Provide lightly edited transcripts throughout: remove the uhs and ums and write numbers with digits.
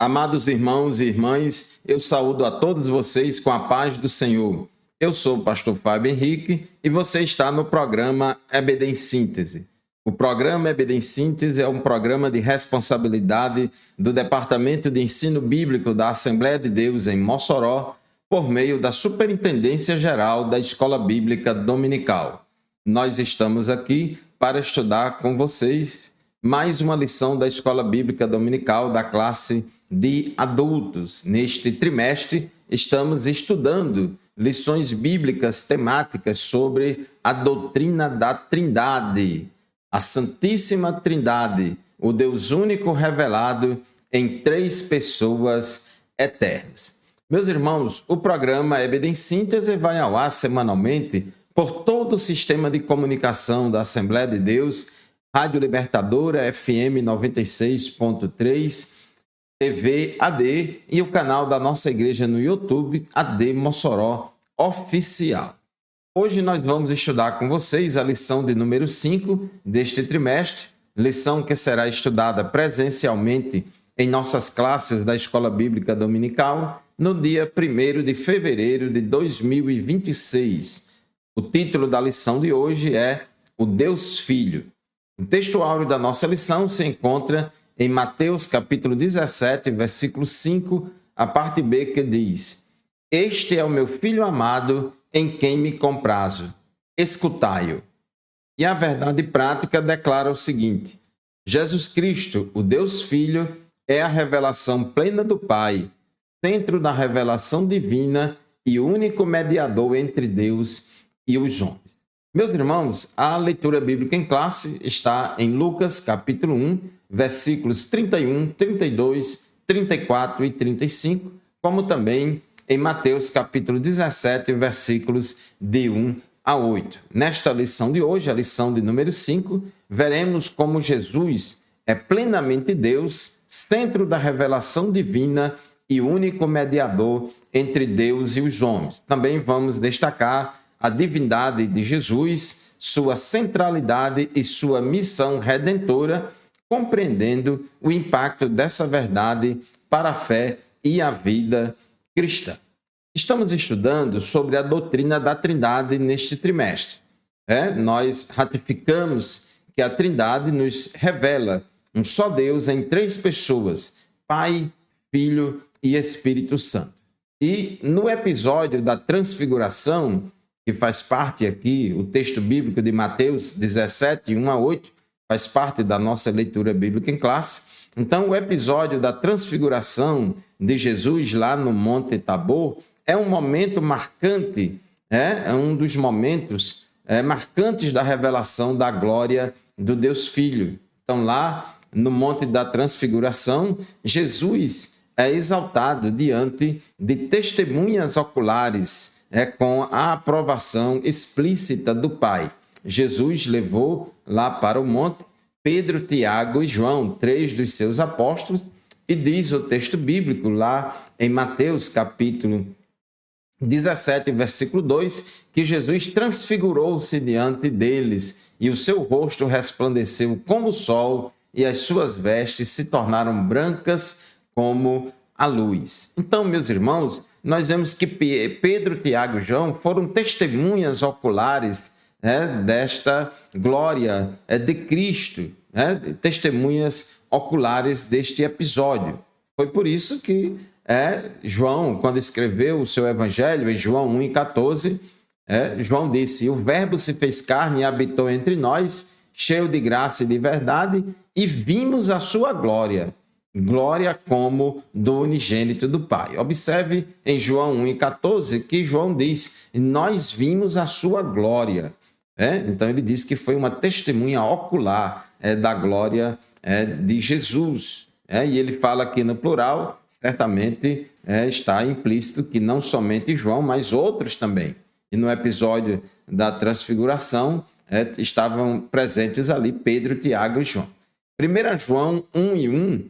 Amados irmãos e irmãs, eu saúdo a todos vocês com a paz do Senhor. Eu sou o pastor Fábio Henrique e você está no programa EBD em Síntese. O programa EBD em Síntese é um programa de responsabilidade do Departamento de Ensino Bíblico da Assembleia de Deus em Mossoró, por meio da Superintendência Geral da Escola Bíblica Dominical. Nós estamos aqui para estudar com vocês mais uma lição da Escola Bíblica Dominical da classe de adultos. Neste trimestre, estamos estudando lições bíblicas temáticas sobre a doutrina da Trindade, a Santíssima Trindade, o Deus único revelado em três pessoas eternas. Meus irmãos, o programa EBD em Síntese vai ao ar semanalmente por todo o sistema de comunicação da Assembleia de Deus, Rádio Libertadora, FM 96.3, TV AD e o canal da nossa igreja no YouTube, AD Mossoró Oficial. Hoje nós vamos estudar com vocês a lição de número 5 deste trimestre, lição que será estudada presencialmente em nossas classes da Escola Bíblica Dominical no dia 1º de fevereiro de 2026. O título da lição de hoje é O Deus Filho. O texto áureo da nossa lição se encontra em Mateus capítulo 17, versículo 5, a parte B, que diz: Este é o meu Filho amado, em quem me comprazo. Escutai-o. E a verdade prática declara o seguinte: Jesus Cristo, o Deus Filho, é a revelação plena do Pai, centro da revelação divina e único mediador entre Deus e os homens. Meus irmãos, a leitura bíblica em classe está em Lucas capítulo 1, versículos 31, 32, 34 e 35, como também em Mateus capítulo 17, versículos de 1 a 8. Nesta lição de hoje, a lição de número 5, veremos como Jesus é plenamente Deus, centro da revelação divina e único mediador entre Deus e os homens. Também vamos destacar a divindade de Jesus, sua centralidade e sua missão redentora, compreendendo o impacto dessa verdade para a fé e a vida cristã. Estamos estudando sobre a doutrina da Trindade neste trimestre. Nós ratificamos que a Trindade nos revela um só Deus em três pessoas, Pai, Filho e Espírito Santo. E no episódio da Transfiguração, que faz parte aqui, o texto bíblico de Mateus 17, 1 a 8, faz parte da nossa leitura bíblica em classe. Então, o episódio da transfiguração de Jesus lá no Monte Tabor é um momento marcante, é um dos momentos marcantes da revelação da glória do Deus Filho. Então, lá no Monte da Transfiguração, Jesus é exaltado diante de testemunhas oculares, com a aprovação explícita do Pai. Jesus levou lá para o monte Pedro, Tiago e João, três dos seus apóstolos, e diz o texto bíblico lá em Mateus capítulo 17, versículo 2, que Jesus transfigurou-se diante deles e o seu rosto resplandeceu como o sol e as suas vestes se tornaram brancas como a luz. Então, meus irmãos, nós vemos que Pedro, Tiago e João foram testemunhas oculares desta glória de Cristo, testemunhas oculares deste episódio. Foi por isso que João, quando escreveu o seu evangelho, em João 1,14, João disse: O Verbo se fez carne e habitou entre nós, cheio de graça e de verdade, e vimos a sua glória. Glória como do unigênito do Pai. Observe em João 1,14 que João diz: Nós vimos a sua glória. Então ele diz que foi uma testemunha ocular da glória de Jesus. E ele fala aqui no plural, certamente está implícito que não somente João, mas outros também. E no episódio da transfiguração estavam presentes ali Pedro, Tiago e João. 1 João 1:1,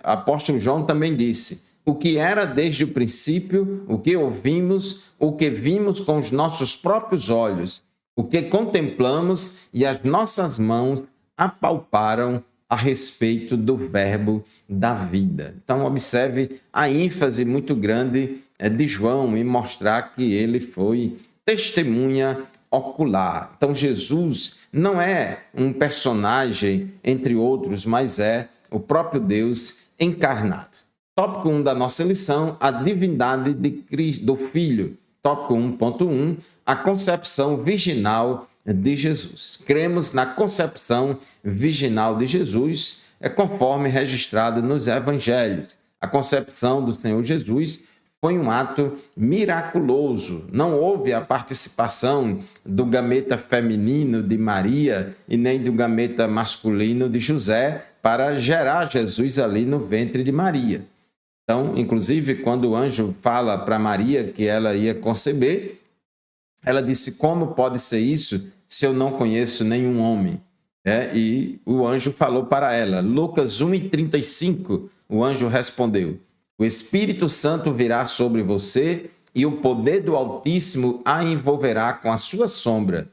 apóstolo João também disse: O que era desde o princípio, o que ouvimos, o que vimos com os nossos próprios olhos, o que contemplamos e as nossas mãos apalparam a respeito do Verbo da vida. Então, observe a ênfase muito grande de João em mostrar que ele foi testemunha ocular. Então, Jesus não é um personagem entre outros, mas é o próprio Deus encarnado. Tópico 1 da nossa lição, a divindade de Cristo, do Filho. Tópico 1.1, a concepção virginal de Jesus. Cremos na concepção virginal de Jesus, conforme registrado nos evangelhos. A concepção do Senhor Jesus foi um ato miraculoso. Não houve a participação do gameta feminino de Maria e nem do gameta masculino de José para gerar Jesus ali no ventre de Maria. Então, inclusive, quando o anjo fala para Maria que ela ia conceber, ela disse: como pode ser isso se eu não conheço nenhum homem? E o anjo falou para ela, Lucas 1:35, o anjo respondeu: o Espírito Santo virá sobre você e o poder do Altíssimo a envolverá com a sua sombra.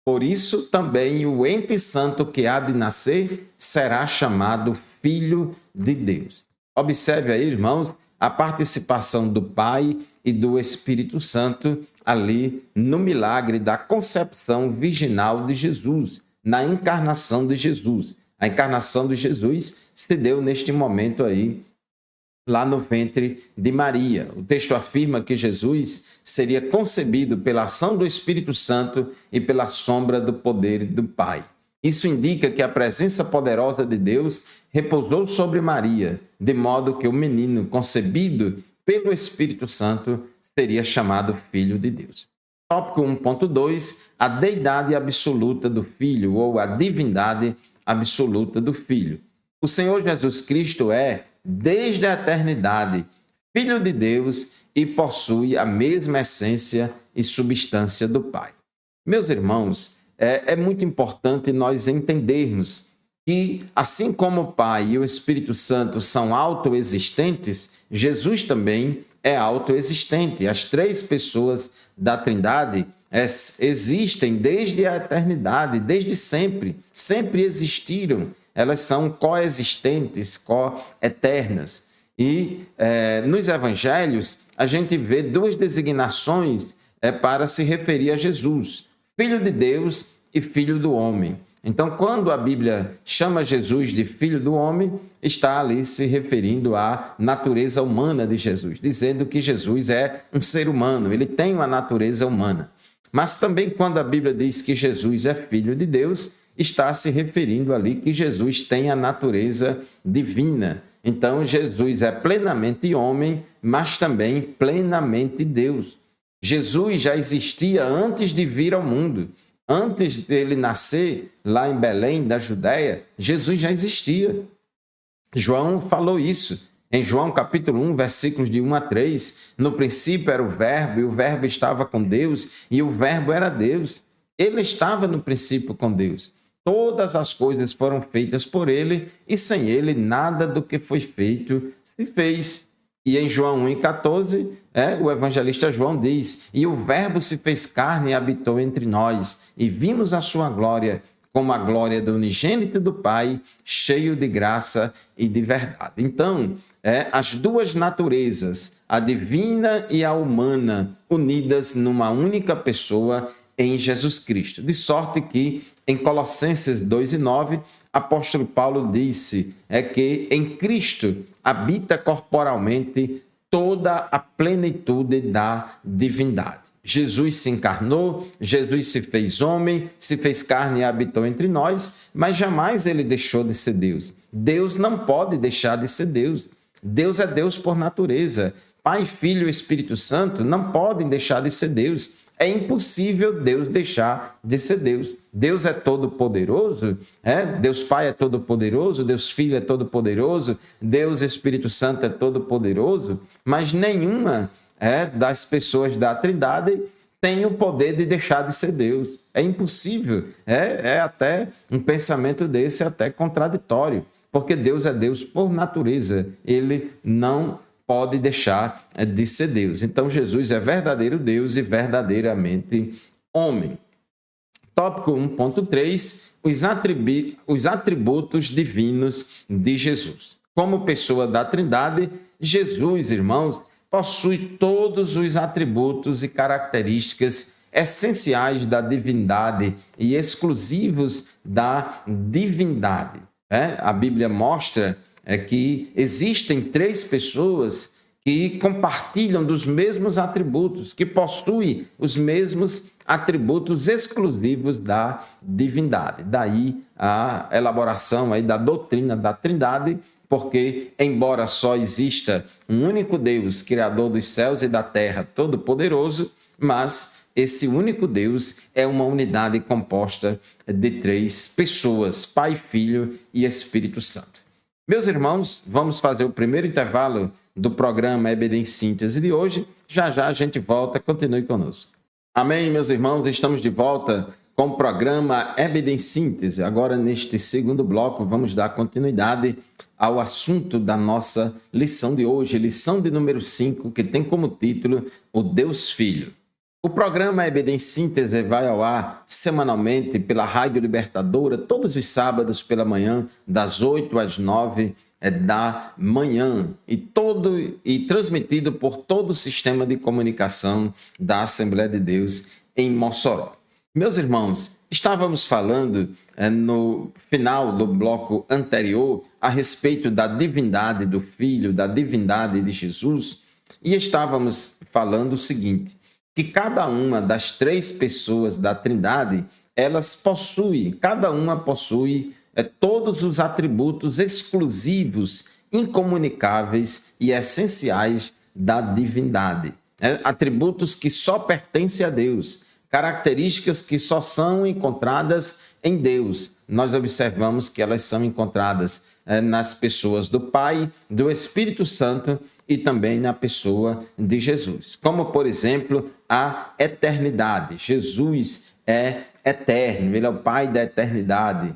Por isso também o ente santo que há de nascer será chamado Filho de Deus. Observe aí, irmãos, a participação do Pai e do Espírito Santo ali no milagre da concepção virginal de Jesus, na encarnação de Jesus. A encarnação de Jesus se deu neste momento aí, lá no ventre de Maria. O texto afirma que Jesus seria concebido pela ação do Espírito Santo e pela sombra do poder do Pai. Isso indica que a presença poderosa de Deus repousou sobre Maria, de modo que o menino concebido pelo Espírito Santo seria chamado Filho de Deus. Tópico 1.2, a deidade absoluta do Filho, ou a divindade absoluta do Filho. O Senhor Jesus Cristo é, desde a eternidade, Filho de Deus e possui a mesma essência e substância do Pai. Meus irmãos, é muito importante nós entendermos que, assim como o Pai e o Espírito Santo são autoexistentes, Jesus também é autoexistente. As três pessoas da Trindade existem desde a eternidade, desde sempre, sempre existiram. Elas são coexistentes, coeternas. E nos evangelhos, a gente vê duas designações para se referir a Jesus: Filho de Deus e Filho do homem. Então, quando a Bíblia chama Jesus de Filho do homem, está ali se referindo à natureza humana de Jesus, dizendo que Jesus é um ser humano, ele tem uma natureza humana. Mas também quando a Bíblia diz que Jesus é Filho de Deus, está se referindo ali que Jesus tem a natureza divina. Então, Jesus é plenamente homem, mas também plenamente Deus. Jesus já existia antes de vir ao mundo. Antes dele nascer lá em Belém, da Judéia, Jesus já existia. João falou isso. Em João capítulo 1, versículos de 1 a 3, no princípio era o Verbo, e o Verbo estava com Deus, e o Verbo era Deus. Ele estava no princípio com Deus. Todas as coisas foram feitas por ele, e sem ele nada do que foi feito se fez. E em João 1,14, o evangelista João diz: e o Verbo se fez carne e habitou entre nós, e vimos a sua glória, como a glória do unigênito do Pai, cheio de graça e de verdade. Então, as duas naturezas, a divina e a humana, unidas numa única pessoa em Jesus Cristo. De sorte que, em Colossenses 2:9, apóstolo Paulo disse que em Cristo habita corporalmente toda a plenitude da divindade. Jesus se encarnou, Jesus se fez homem, se fez carne e habitou entre nós, mas jamais ele deixou de ser Deus. Deus não pode deixar de ser Deus. Deus é Deus por natureza. Pai, Filho e Espírito Santo não podem deixar de ser Deus. É impossível Deus deixar de ser Deus. Deus é todo-poderoso, Deus Pai é todo-poderoso, Deus Filho é todo-poderoso, Deus Espírito Santo é todo-poderoso, mas nenhuma das pessoas da Trindade tem o poder de deixar de ser Deus. É impossível. Até um pensamento desse até contraditório, porque Deus é Deus por natureza. Ele não pode deixar de ser Deus. Então, Jesus é verdadeiro Deus e verdadeiramente homem. Tópico 1.3, os atributos divinos de Jesus. Como pessoa da Trindade, Jesus, irmãos, possui todos os atributos e características essenciais da divindade e exclusivos da divindade. A Bíblia mostra que existem três pessoas que compartilham dos mesmos atributos, que possuem os mesmos atributos exclusivos da divindade. Daí a elaboração aí da doutrina da Trindade, porque, embora só exista um único Deus, Criador dos céus e da terra, todo-poderoso, mas esse único Deus é uma unidade composta de três pessoas, Pai, Filho e Espírito Santo. Meus irmãos, vamos fazer o primeiro intervalo do programa EBD em Síntese de hoje. Já já a gente volta, continue conosco. Amém, meus irmãos, estamos de volta com o programa EBD em Síntese. Agora, neste segundo bloco, vamos dar continuidade ao assunto da nossa lição de hoje, lição de número 5, que tem como título O Deus Filho. O programa EBD em Síntese vai ao ar semanalmente pela Rádio Libertadora, todos os sábados pela manhã, das 8 às 9 da manhã, e transmitido por todo o sistema de comunicação da Assembleia de Deus em Mossoró. Meus irmãos, estávamos falando no final do bloco anterior a respeito da divindade do Filho, da divindade de Jesus, e estávamos falando o seguinte, que cada uma das três pessoas da Trindade, cada uma possui todos os atributos exclusivos, incomunicáveis e essenciais da divindade. Atributos que só pertencem a Deus, características que só são encontradas em Deus. Nós observamos que elas são encontradas nas pessoas do Pai, do Espírito Santo e também na pessoa de Jesus. Como, por exemplo, a eternidade. Jesus é eterno, ele é o Pai da eternidade.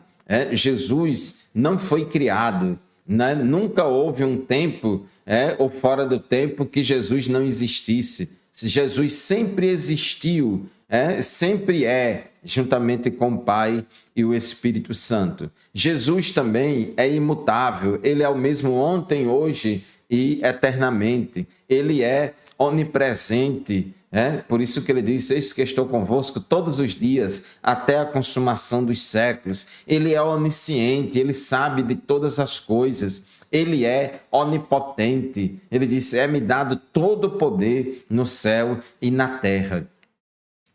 Jesus não foi criado, né? Nunca houve um tempo ou fora do tempo que Jesus não existisse. Jesus sempre existiu, sempre juntamente com o Pai e o Espírito Santo. Jesus também é imutável, ele é o mesmo ontem, hoje e eternamente. Ele é onipresente, por isso que ele diz, eis que estou convosco todos os dias, até a consumação dos séculos. Ele é onisciente, ele sabe de todas as coisas, ele é onipotente. Ele diz, é-me dado todo o poder no céu e na terra.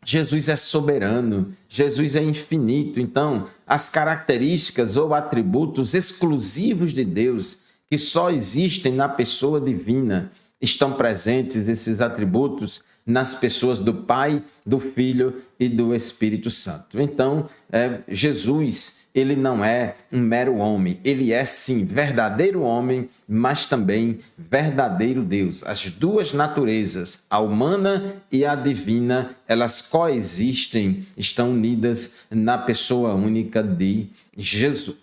Jesus é soberano, Jesus é infinito. Então, as características ou atributos exclusivos de Deus, que só existem na pessoa divina, estão presentes, esses atributos, nas pessoas do Pai, do Filho e do Espírito Santo. Então, Jesus, ele não é um mero homem, ele é sim verdadeiro homem, mas também verdadeiro Deus. As duas naturezas, a humana e a divina, elas coexistem, estão unidas na pessoa única de Jesus.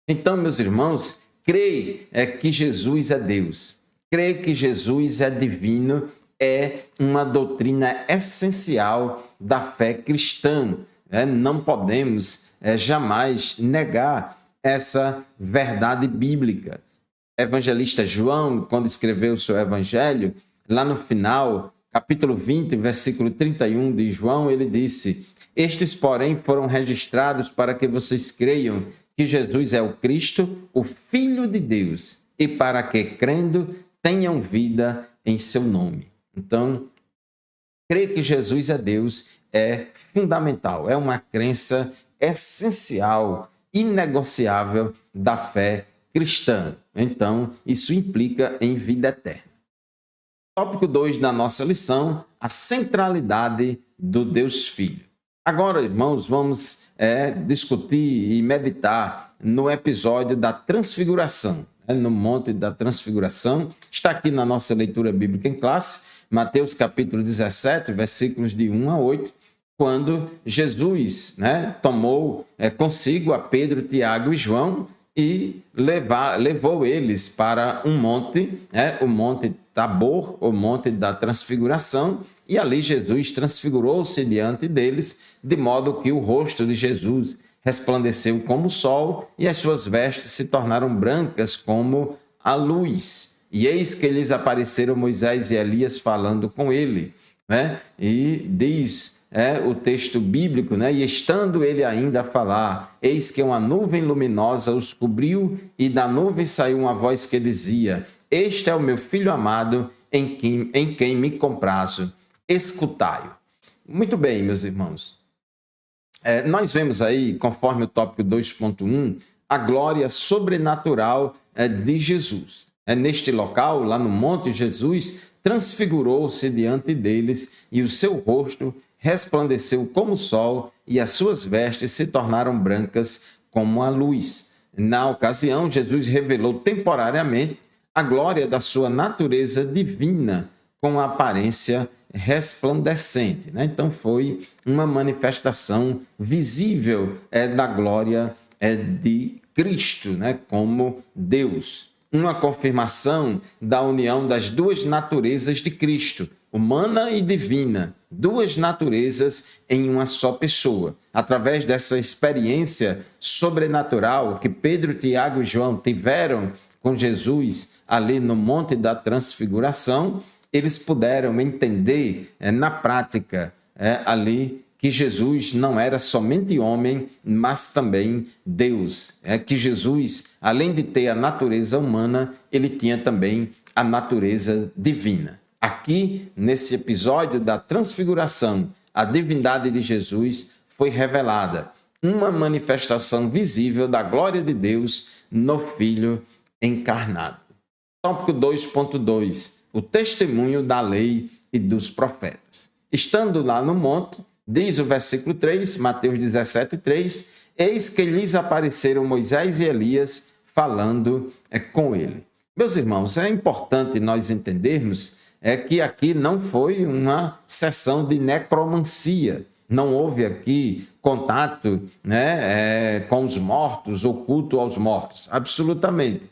Então, meus irmãos, crer que Jesus é Deus, crer que Jesus é divino, é uma doutrina essencial da fé cristã. Não podemos jamais negar essa verdade bíblica. Evangelista João, quando escreveu o seu evangelho, lá no final, capítulo 20, versículo 31 de João, ele disse, estes, porém, foram registrados para que vocês creiam que Jesus é o Cristo, o Filho de Deus, e para que, crendo, tenham vida em seu nome. Então, crer que Jesus é Deus é fundamental, é uma crença essencial, inegociável da fé cristã. Então, isso implica em vida eterna. Tópico 2 da nossa lição, a centralidade do Deus Filho. Agora, irmãos, vamos discutir e meditar no episódio da Transfiguração, no Monte da Transfiguração. Está aqui na nossa leitura bíblica em classe, Mateus capítulo 17, versículos de 1 a 8, quando Jesus tomou consigo a Pedro, Tiago e João e levou eles para um monte, o Monte Tabor, o Monte da Transfiguração, e ali Jesus transfigurou-se diante deles, de modo que o rosto de Jesus resplandeceu como o sol e as suas vestes se tornaram brancas como a luz. E eis que lhes apareceram Moisés e Elias falando com ele, né? E diz o texto bíblico, né? E estando ele ainda a falar, eis que uma nuvem luminosa os cobriu, e da nuvem saiu uma voz que dizia: este é o meu filho amado, em quem me comprazo, escutai-o. Muito bem, meus irmãos. Nós vemos aí, conforme o tópico 2.1, a glória sobrenatural de Jesus. Neste local, lá no monte, Jesus transfigurou-se diante deles e o seu rosto resplandeceu como o sol e as suas vestes se tornaram brancas como a luz. Na ocasião, Jesus revelou temporariamente a glória da sua natureza divina com a aparência resplandecente. Então, foi uma manifestação visível da glória de Cristo, como Deus. Uma confirmação da união das duas naturezas de Cristo, humana e divina, duas naturezas em uma só pessoa. Através dessa experiência sobrenatural que Pedro, Tiago e João tiveram com Jesus ali no Monte da Transfiguração, eles puderam entender na prática ali que Jesus não era somente homem, mas também Deus. Que Jesus, além de ter a natureza humana, ele tinha também a natureza divina. Aqui, nesse episódio da Transfiguração, a divindade de Jesus foi revelada, uma manifestação visível da glória de Deus no Filho encarnado. Tópico 2.2, o testemunho da lei e dos profetas. Estando lá no monte, diz o versículo 3, Mateus 17:3, eis que lhes apareceram Moisés e Elias falando com ele. Meus irmãos, é importante nós entendermos que aqui não foi uma sessão de necromancia. Não houve aqui contato com os mortos, ou culto aos mortos. Absolutamente.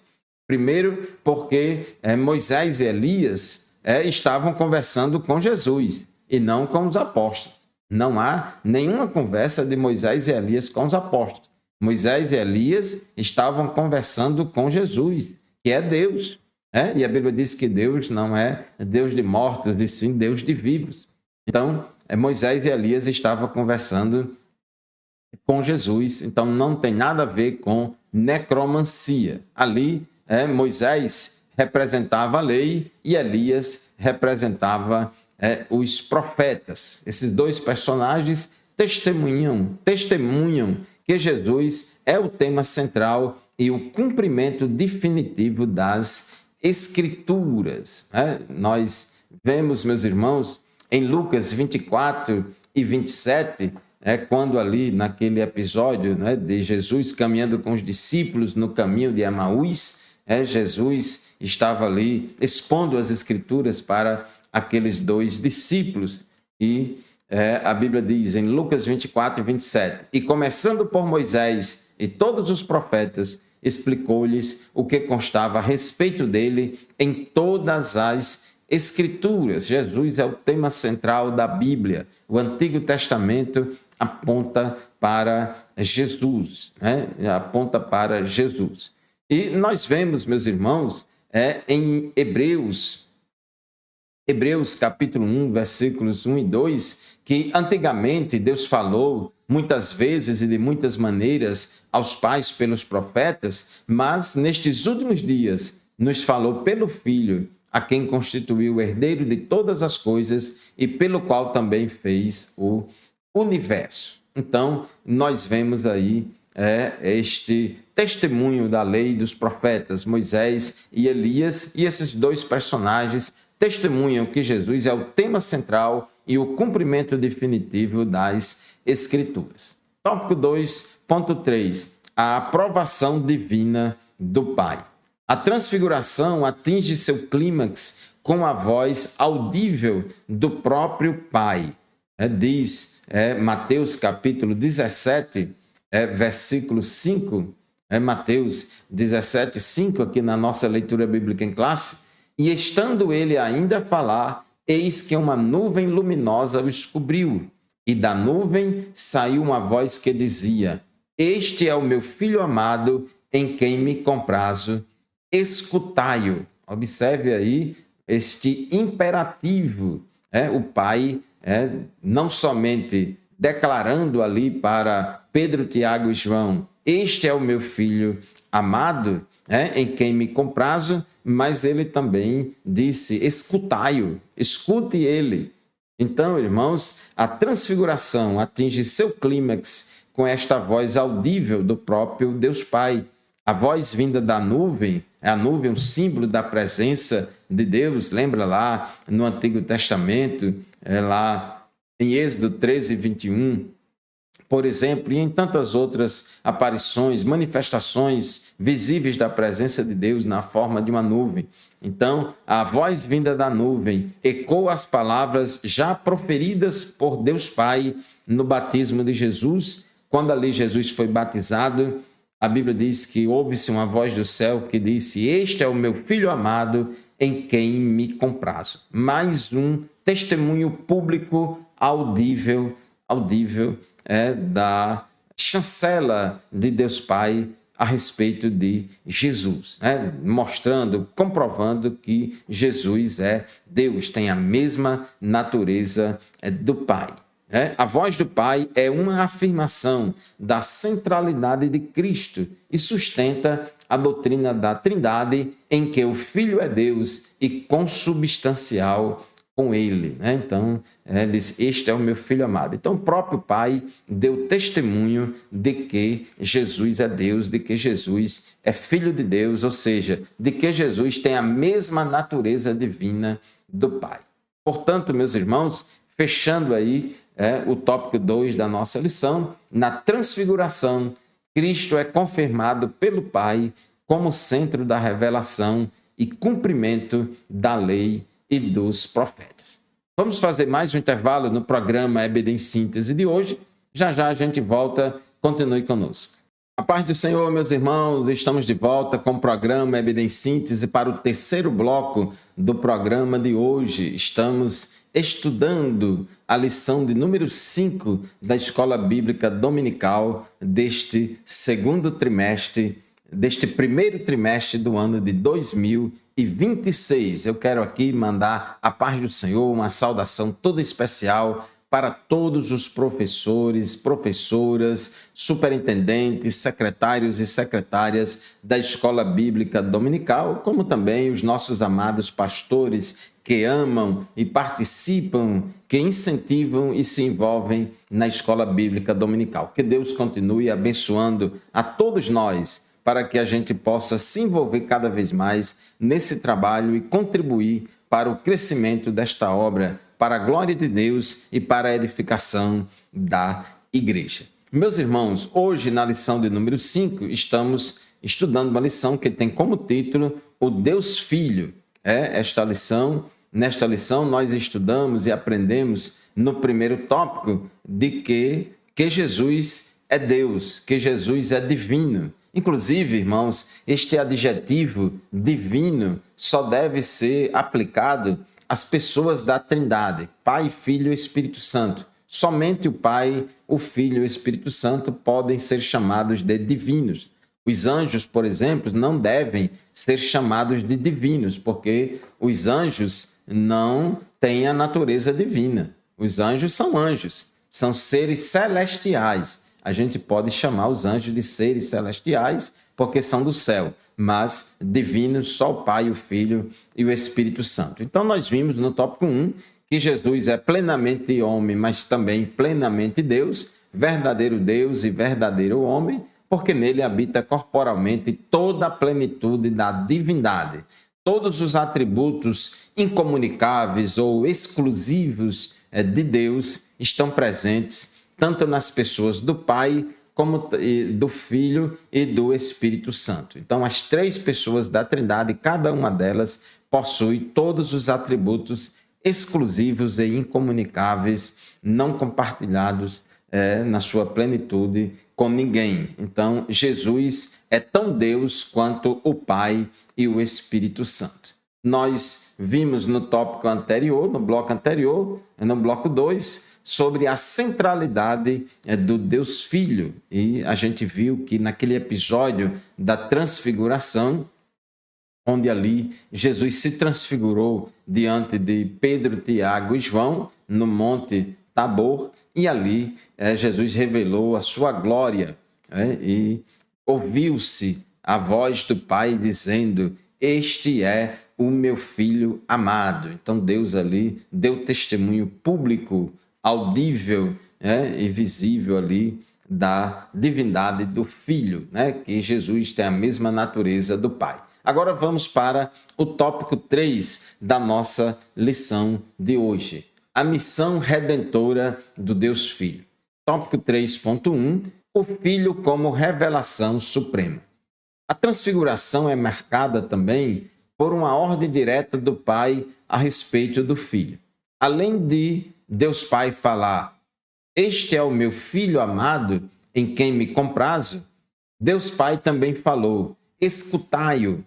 Primeiro, porque Moisés e Elias estavam conversando com Jesus e não com os apóstolos. Não há nenhuma conversa de Moisés e Elias com os apóstolos. Moisés e Elias estavam conversando com Jesus, que é Deus. E a Bíblia diz que Deus não é Deus de mortos, e sim Deus de vivos. Então, Moisés e Elias estavam conversando com Jesus. Então, não tem nada a ver com necromancia. Ali, Moisés representava a lei e Elias representava os profetas. Esses dois personagens testemunham que Jesus é o tema central e o cumprimento definitivo das Escrituras. Nós vemos, meus irmãos, em Lucas 24 e 27, quando ali naquele episódio de Jesus caminhando com os discípulos no caminho de Emaús, Jesus estava ali expondo as Escrituras para aqueles dois discípulos. E a Bíblia diz em Lucas 24 e 27, e começando por Moisés e todos os profetas, explicou-lhes o que constava a respeito dele em todas as Escrituras. Jesus é o tema central da Bíblia. O Antigo Testamento aponta para Jesus, aponta para Jesus. E nós vemos, meus irmãos, em Hebreus capítulo 1, versículos 1 e 2, que antigamente Deus falou muitas vezes e de muitas maneiras aos pais pelos profetas, mas nestes últimos dias nos falou pelo Filho, a quem constituiu o herdeiro de todas as coisas e pelo qual também fez o universo. Então, nós vemos aí este testemunho da lei dos profetas, Moisés e Elias, e esses dois personagens testemunham que Jesus é o tema central e o cumprimento definitivo das Escrituras. Tópico 2.3, a aprovação divina do Pai. A transfiguração atinge seu clímax com a voz audível do próprio Pai. Diz Mateus capítulo 17, versículo 5, Mateus 17, 5, aqui na nossa leitura bíblica em classe, e estando ele ainda a falar, eis que uma nuvem luminosa os cobriu, e da nuvem saiu uma voz que dizia: este é o meu filho amado, em quem me comprazo, escutai-o. Observe aí este imperativo, o Pai não somente declarando ali para Pedro, Tiago e João, este é o meu filho amado, em quem me comprazo, mas ele também disse, escutai-o, escute ele. Então, irmãos, a transfiguração atinge seu clímax com esta voz audível do próprio Deus Pai. A voz vinda da nuvem, a nuvem, um símbolo da presença de Deus, lembra lá no Antigo Testamento, lá em Êxodo 13, 21, por exemplo, e em tantas outras aparições, manifestações visíveis da presença de Deus na forma de uma nuvem. Então, a voz vinda da nuvem ecoa as palavras já proferidas por Deus Pai no batismo de Jesus. Quando ali Jesus foi batizado, a Bíblia diz que ouve-se uma voz do céu que disse, este é o meu Filho amado, em quem me comprazo. Mais um testemunho público audível da chancela de Deus Pai a respeito de Jesus, mostrando, comprovando que Jesus é Deus, tem a mesma natureza do Pai. A voz do Pai é uma afirmação da centralidade de Cristo e sustenta a doutrina da Trindade, em que o Filho é Deus e consubstancial com ele. Então, ele diz, este é o meu Filho amado. Então, o próprio Pai deu testemunho de que Jesus é Deus, de que Jesus é Filho de Deus, ou seja, de que Jesus tem a mesma natureza divina do Pai. Portanto, meus irmãos, fechando aí o tópico 2 da nossa lição, na transfiguração, Cristo é confirmado pelo Pai como centro da revelação e cumprimento da lei e dos profetas. Vamos fazer mais um intervalo no programa EBD em Síntese de hoje. Já já a gente volta, continue conosco. A paz do Senhor, meus irmãos, estamos de volta com o programa EBD em Síntese para o terceiro bloco do programa de hoje. Estamos estudando a lição de número 5 da Escola Bíblica Dominical deste primeiro trimestre do ano de 2026. Eu quero aqui mandar a paz do Senhor, uma saudação toda especial para todos os professores, professoras, superintendentes, secretários e secretárias da Escola Bíblica Dominical, como também os nossos amados pastores que amam e participam, que incentivam e se envolvem na Escola Bíblica Dominical. Que Deus continue abençoando a todos nós, para que a gente possa se envolver cada vez mais nesse trabalho e contribuir para o crescimento desta obra, para a glória de Deus e para a edificação da igreja. Meus irmãos, hoje na lição de número 5, estamos estudando uma lição que tem como título o Deus Filho. Nesta lição nós estudamos e aprendemos no primeiro tópico de que Jesus é Deus, que Jesus é divino. Inclusive, irmãos, este adjetivo divino só deve ser aplicado às pessoas da Trindade, Pai, Filho e Espírito Santo. Somente o Pai, o Filho e o Espírito Santo podem ser chamados de divinos. Os anjos, por exemplo, não devem ser chamados de divinos, porque os anjos não têm a natureza divina. Os anjos, são seres celestiais. A gente pode chamar os anjos de seres celestiais porque são do céu, mas divinos só o Pai, o Filho e o Espírito Santo. Então nós vimos no tópico 1 que Jesus é plenamente homem, mas também plenamente Deus e verdadeiro homem, porque nele habita corporalmente toda a plenitude da divindade. Todos os atributos incomunicáveis ou exclusivos de Deus estão presentes tanto nas pessoas do Pai, como do Filho e do Espírito Santo. Então, as três pessoas da Trindade, cada uma delas possui todos os atributos exclusivos e incomunicáveis, não compartilhados na sua plenitude com ninguém. Então, Jesus é tão Deus quanto o Pai e o Espírito Santo. Nós vimos no tópico anterior, no bloco anterior, no bloco 2, sobre a centralidade do Deus Filho. E a gente viu que naquele episódio da transfiguração, onde ali Jesus se transfigurou diante de Pedro, Tiago e João, no Monte Tabor, e ali Jesus revelou a sua glória, e ouviu-se a voz do Pai dizendo: este é o meu filho amado. Então Deus ali deu testemunho público, audível, e visível ali da divindade do Filho, que Jesus tem a mesma natureza do Pai. Agora vamos para o tópico 3 da nossa lição de hoje. A missão redentora do Deus Filho. Tópico 3.1, o Filho como revelação suprema. A transfiguração é marcada também por uma ordem direta do Pai a respeito do Filho. Além de Deus Pai falar: este é o meu Filho amado, em quem me comprazo, Deus Pai também falou: escutai-o.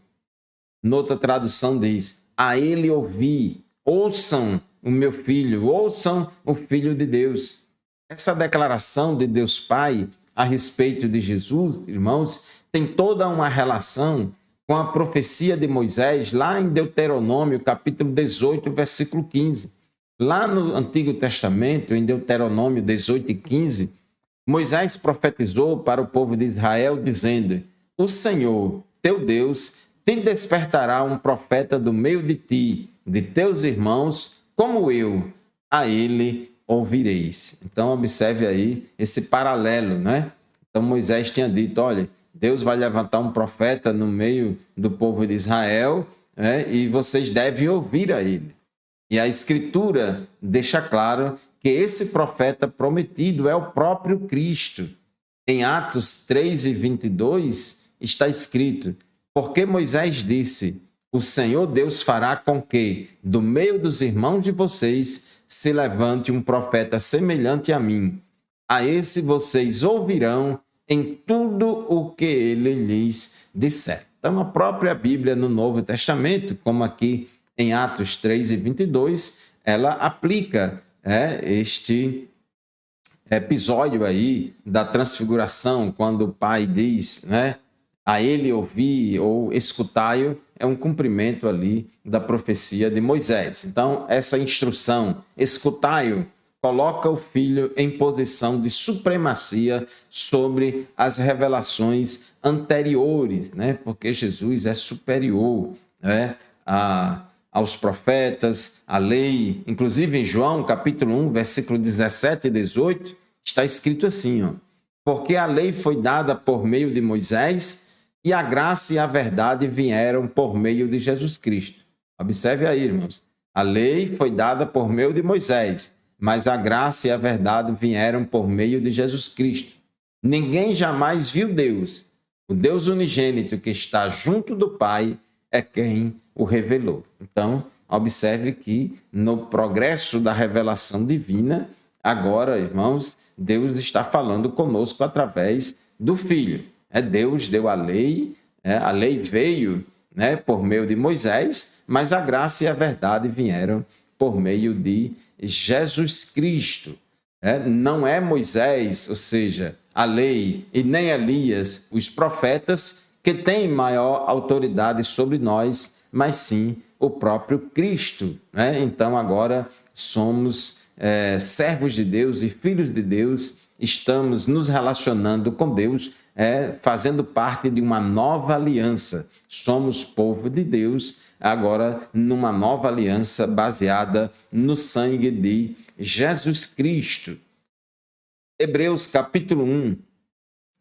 Noutra tradução diz: a ele ouvi, ouçam o meu Filho, ouçam o Filho de Deus. Essa declaração de Deus Pai a respeito de Jesus, irmãos, tem toda uma relação com a profecia de Moisés, lá em Deuteronômio, capítulo 18, versículo 15. Lá no Antigo Testamento, em Deuteronômio 18 e 15, Moisés profetizou para o povo de Israel, dizendo: o Senhor, teu Deus, te despertará um profeta do meio de ti, de teus irmãos, como eu, a ele ouvireis. Então, observe aí esse paralelo, né? Então, Moisés tinha dito: olha, Deus vai levantar um profeta no meio do povo de Israel, e vocês devem ouvir a ele. E a Escritura deixa claro que esse profeta prometido é o próprio Cristo. Em Atos 3 e 22 está escrito: porque Moisés disse: o Senhor Deus fará com que, do meio dos irmãos de vocês, se levante um profeta semelhante a mim. A esse vocês ouvirão em tudo o que ele lhes disser. Então, a própria Bíblia no Novo Testamento, como aqui em Atos 3 e 22, ela aplica este episódio aí da transfiguração, quando o Pai diz, a ele ouvir ou escutai-o, é um cumprimento ali da profecia de Moisés. Então, essa instrução, escutai-o, coloca o Filho em posição de supremacia sobre as revelações anteriores, porque Jesus é superior aos profetas, à lei. Inclusive em João, capítulo 1, versículo 17 e 18, está escrito assim: porque a lei foi dada por meio de Moisés e a graça e a verdade vieram por meio de Jesus Cristo. Observe aí, irmãos. A lei foi dada por meio de Moisés, mas a graça e a verdade vieram por meio de Jesus Cristo. Ninguém jamais viu Deus. O Deus unigênito que está junto do Pai é quem o revelou. Então, observe que no progresso da revelação divina, agora, irmãos, Deus está falando conosco através do Filho. Deus deu a lei veio por meio de Moisés, mas a graça e a verdade vieram por meio de Jesus Cristo. Não é Moisés, ou seja, a lei, e nem Elias, os profetas, que têm maior autoridade sobre nós, mas sim o próprio Cristo. Então, agora somos servos de Deus e filhos de Deus, estamos nos relacionando com Deus, fazendo parte de uma nova aliança. Somos povo de Deus, agora numa nova aliança baseada no sangue de Jesus Cristo. Hebreus capítulo 1,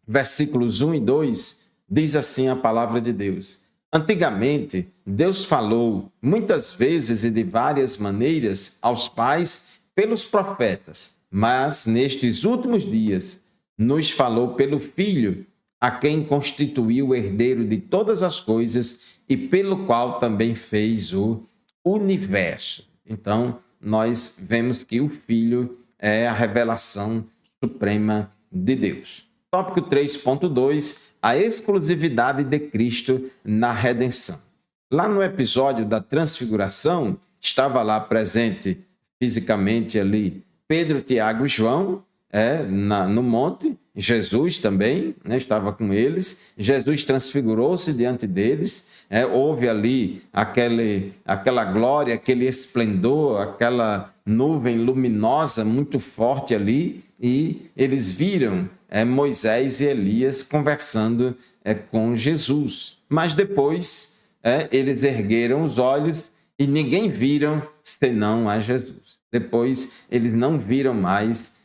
versículos 1 e 2, diz assim a palavra de Deus: antigamente, Deus falou muitas vezes e de várias maneiras aos pais pelos profetas, mas nestes últimos dias nos falou pelo Filho, a quem constituiu o herdeiro de todas as coisas e pelo qual também fez o universo. Então, nós vemos que o Filho é a revelação suprema de Deus. Tópico 3.2, a exclusividade de Cristo na redenção. Lá no episódio da transfiguração, estava lá presente fisicamente ali Pedro, Tiago e João, no monte, Jesus também, né, estava com eles. Jesus transfigurou-se diante deles. Houve ali aquela glória, aquele esplendor, aquela nuvem luminosa muito forte ali, e eles viram Moisés e Elias conversando com Jesus. Mas depois eles ergueram os olhos e ninguém viram senão a Jesus. Depois eles não viram mais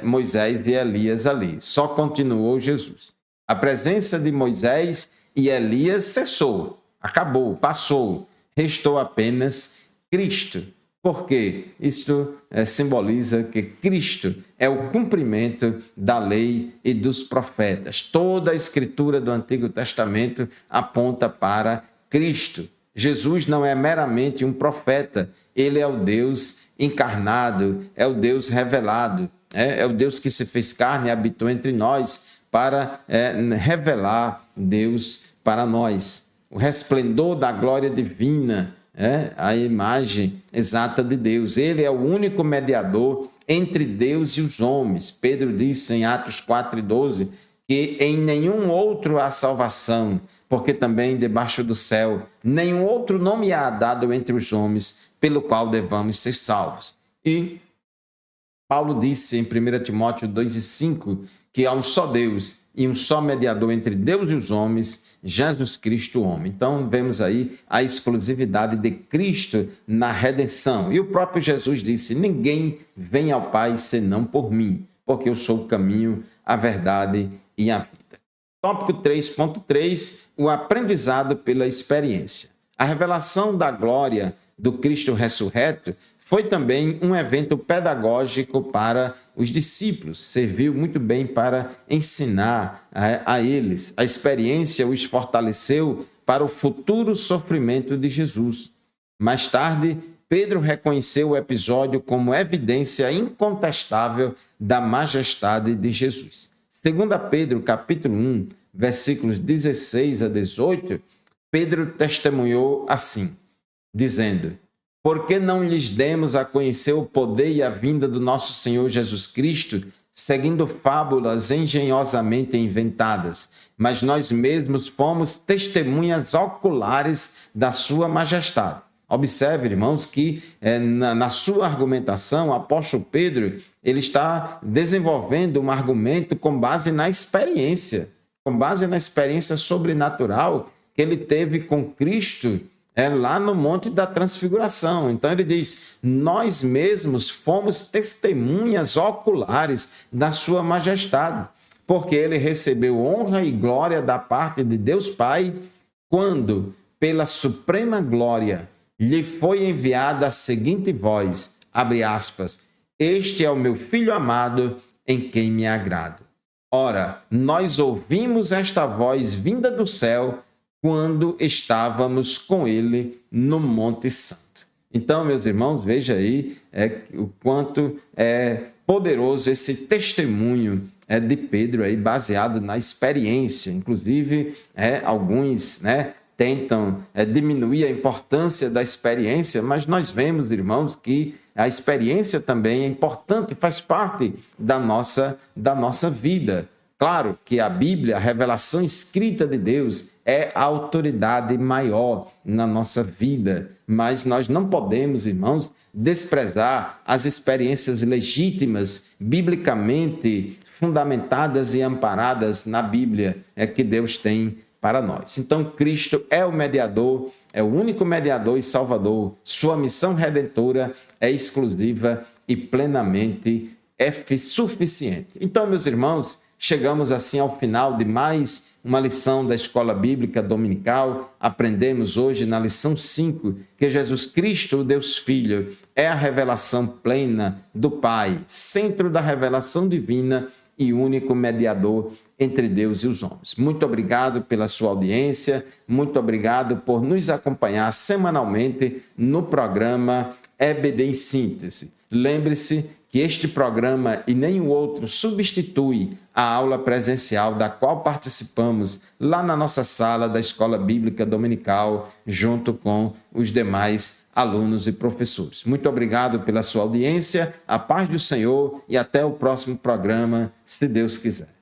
Moisés e Elias ali, só continuou Jesus. A presença de Moisés e Elias cessou, acabou, passou, restou apenas Cristo. Porque isso simboliza que Cristo é o cumprimento da lei e dos profetas. Toda a escritura do Antigo Testamento aponta para Cristo. Jesus não é meramente um profeta, ele é o Deus encarnado, é o Deus revelado, é o Deus que se fez carne e habitou entre nós para revelar Deus para nós. O resplendor da glória divina, a imagem exata de Deus. Ele é o único mediador entre Deus e os homens. Pedro disse em Atos 4:12 que em nenhum outro há salvação, porque também debaixo do céu nenhum outro nome há dado entre os homens pelo qual devamos ser salvos. E Paulo disse em 1 Timóteo 2:5 que há um só Deus e um só mediador entre Deus e os homens, Jesus Cristo, o homem. Então, vemos aí a exclusividade de Cristo na redenção. E o próprio Jesus disse: ninguém vem ao Pai senão por mim, porque eu sou o caminho, a verdade e a vida. Tópico 3.3, o aprendizado pela experiência. A revelação da glória do Cristo ressurreto foi também um evento pedagógico para os discípulos, serviu muito bem para ensinar a eles. A experiência os fortaleceu para o futuro sofrimento de Jesus. Mais tarde, Pedro reconheceu o episódio como evidência incontestável da majestade de Jesus. 2 Pedro, capítulo 1, versículos 16 a 18, Pedro testemunhou assim, dizendo: por que não lhes demos a conhecer o poder e a vinda do nosso Senhor Jesus Cristo, seguindo fábulas engenhosamente inventadas? Mas nós mesmos fomos testemunhas oculares da sua majestade. Observe, irmãos, que na sua argumentação, o apóstolo Pedro ele está desenvolvendo um argumento com base na experiência sobrenatural que ele teve com Cristo lá no Monte da Transfiguração. Então ele diz: nós mesmos fomos testemunhas oculares da sua majestade, porque ele recebeu honra e glória da parte de Deus Pai, quando, pela suprema glória, lhe foi enviada a seguinte voz, abre aspas, este é o meu Filho amado, em quem me agrado. Ora, nós ouvimos esta voz vinda do céu, quando estávamos com ele no Monte Santo. Então, meus irmãos, veja aí o quanto é poderoso esse testemunho de Pedro, aí, baseado na experiência. Inclusive, alguns tentam diminuir a importância da experiência, mas nós vemos, irmãos, que a experiência também é importante, faz parte da nossa vida. Claro que a Bíblia, a revelação escrita de Deus, é a autoridade maior na nossa vida, mas nós não podemos, irmãos, desprezar as experiências legítimas, biblicamente fundamentadas e amparadas na Bíblia, que Deus tem para nós. Então, Cristo é o mediador, é o único mediador e salvador. Sua missão redentora é exclusiva e plenamente suficiente. Então, meus irmãos, chegamos assim ao final de mais uma lição da Escola Bíblica Dominical. Aprendemos hoje na lição 5 que Jesus Cristo, o Deus Filho, é a revelação plena do Pai, centro da revelação divina e único mediador entre Deus e os homens. Muito obrigado pela sua audiência, muito obrigado por nos acompanhar semanalmente no programa EBD em Síntese. Lembre-se que este programa e nenhum outro substitui a aula presencial da qual participamos lá na nossa sala da Escola Bíblica Dominical, junto com os demais alunos e professores. Muito obrigado pela sua audiência, a paz do Senhor e até o próximo programa, se Deus quiser.